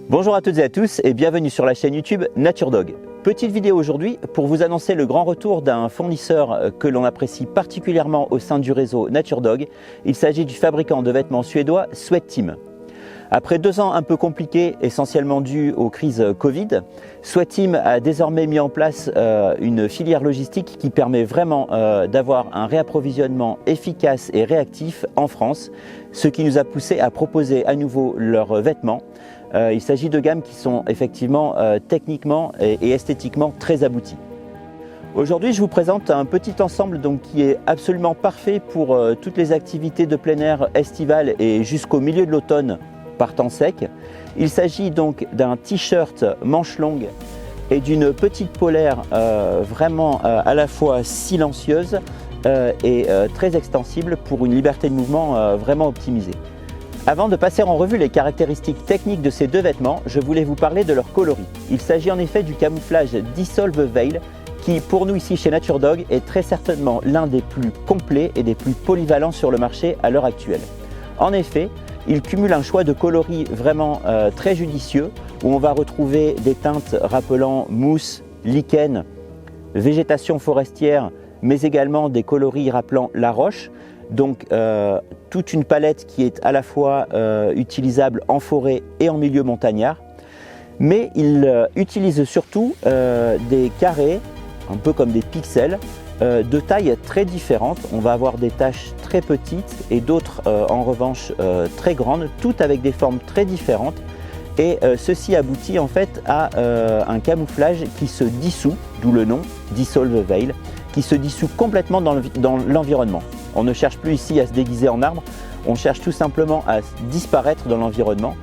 Bonjour à toutes et à tous et bienvenue sur la chaîne YouTube NatureDog. Petite vidéo aujourd'hui pour vous annoncer le grand retour d'un fournisseur que l'on apprécie particulièrement au sein du réseau NatureDog. Il s'agit du fabricant de vêtements suédois Sweatteam. Après 2 ans un peu compliqués, essentiellement dus aux crises Covid, Sweatteam a désormais mis en place une filière logistique qui permet vraiment d'avoir un réapprovisionnement efficace et réactif en France, ce qui nous a poussé à proposer à nouveau leurs vêtements. Il s'agit de gammes qui sont effectivement techniquement et esthétiquement très abouties. Aujourd'hui, je vous présente un petit ensemble qui est absolument parfait pour toutes les activités de plein air estivales et jusqu'au milieu de l'automne par temps sec. Il s'agit donc d'un t-shirt manche longue et d'une petite polaire vraiment à la fois silencieuse et très extensible pour une liberté de mouvement vraiment optimisée. Avant de passer en revue les caractéristiques techniques de ces deux vêtements, je voulais vous parler de leur coloris. Il s'agit en effet du camouflage Dissolve Veil qui, pour nous ici chez NatureDog, est très certainement l'un des plus complets et des plus polyvalents sur le marché à l'heure actuelle. En effet, il cumule un choix de coloris vraiment très judicieux où on va retrouver des teintes rappelant mousse, lichen, végétation forestière, mais également des coloris rappelant la roche. Donc toute une palette qui est à la fois utilisable en forêt et en milieu montagnard. Mais il utilise surtout des carrés, un peu comme des pixels, de tailles très différentes. On va avoir des taches très petites et d'autres en revanche très grandes, toutes avec des formes très différentes. Et ceci aboutit en fait à un camouflage qui se dissout, d'où le nom Dissolve Veil, qui se dissout complètement dans l'environnement. On ne cherche plus ici à se déguiser en arbre, on cherche tout simplement à disparaître dans l'environnement.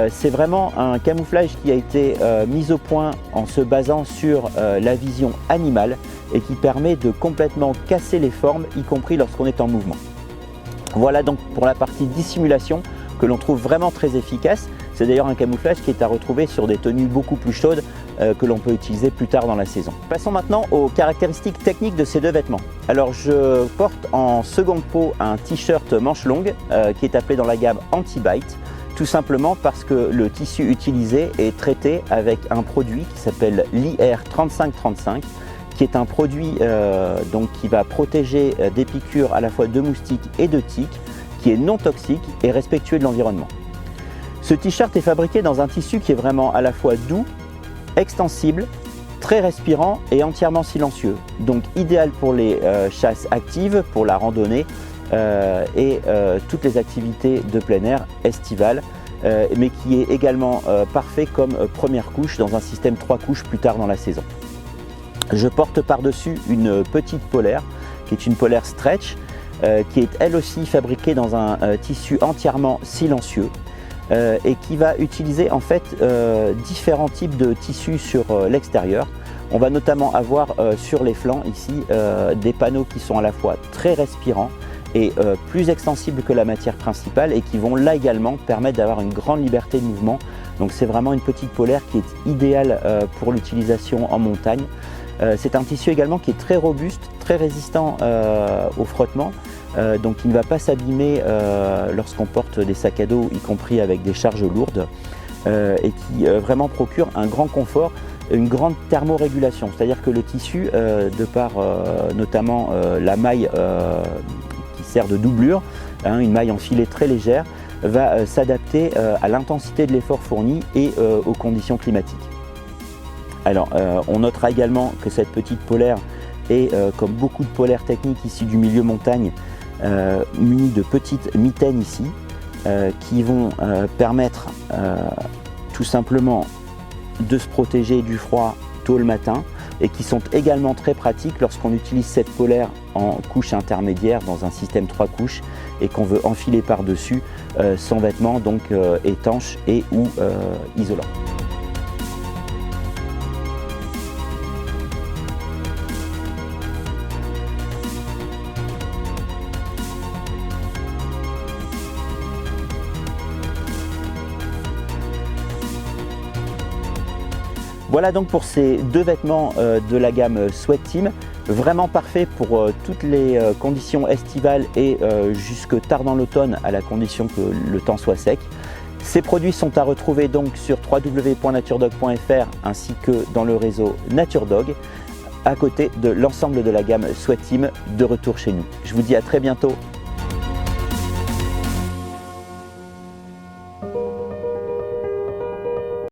C'est vraiment un camouflage qui a été mis au point en se basant sur la vision animale et qui permet de complètement casser les formes, y compris lorsqu'on est en mouvement. Voilà donc pour la partie dissimulation que l'on trouve vraiment très efficace. C'est d'ailleurs un camouflage qui est à retrouver sur des tenues beaucoup plus chaudes que l'on peut utiliser plus tard dans la saison. Passons maintenant aux caractéristiques techniques de ces deux vêtements. Alors je porte en seconde peau un t-shirt manche longue qui est appelé dans la gamme Anti-Bite, tout simplement parce que le tissu utilisé est traité avec un produit qui s'appelle l'IR3535, qui est un produit qui va protéger des piqûres à la fois de moustiques et de tiques, qui est non toxique et respectueux de l'environnement. Ce t-shirt est fabriqué dans un tissu qui est vraiment à la fois doux, extensible, très respirant et entièrement silencieux. Donc idéal pour les chasses actives, pour la randonnée et toutes les activités de plein air estivales, mais qui est également parfait comme première couche dans un système 3 couches plus tard dans la saison. Je porte par-dessus une petite polaire qui est une polaire stretch qui est elle aussi fabriquée dans un tissu entièrement silencieux. Et qui va utiliser en fait différents types de tissus sur l'extérieur. On va notamment avoir sur les flancs ici des panneaux qui sont à la fois très respirants et plus extensibles que la matière principale et qui vont là également permettre d'avoir une grande liberté de mouvement. Donc c'est vraiment une petite polaire qui est idéale pour l'utilisation en montagne. C'est un tissu également qui est très robuste, très résistant au frottement. Donc il ne va pas s'abîmer lorsqu'on porte des sacs à dos, y compris avec des charges lourdes, et qui vraiment procure un grand confort, une grande thermorégulation. C'est-à-dire que le tissu, de par notamment la maille qui sert de doublure, une maille en filet très légère, va s'adapter à l'intensité de l'effort fourni et aux conditions climatiques. Alors on notera également que cette petite polaire est, comme beaucoup de polaires techniques issues du milieu montagne, munis de petites mitaines ici qui vont permettre tout simplement de se protéger du froid tôt le matin et qui sont également très pratiques lorsqu'on utilise cette polaire en couche intermédiaire dans un système 3 couches et qu'on veut enfiler par-dessus son vêtement donc étanche et ou isolant. Voilà donc pour ces deux vêtements de la gamme Sweatteam, vraiment parfait pour toutes les conditions estivales et jusque tard dans l'automne à la condition que le temps soit sec. Ces produits sont à retrouver donc sur www.naturedog.fr ainsi que dans le réseau NatureDog, à côté de l'ensemble de la gamme Sweat Team de retour chez nous. Je vous dis à très bientôt.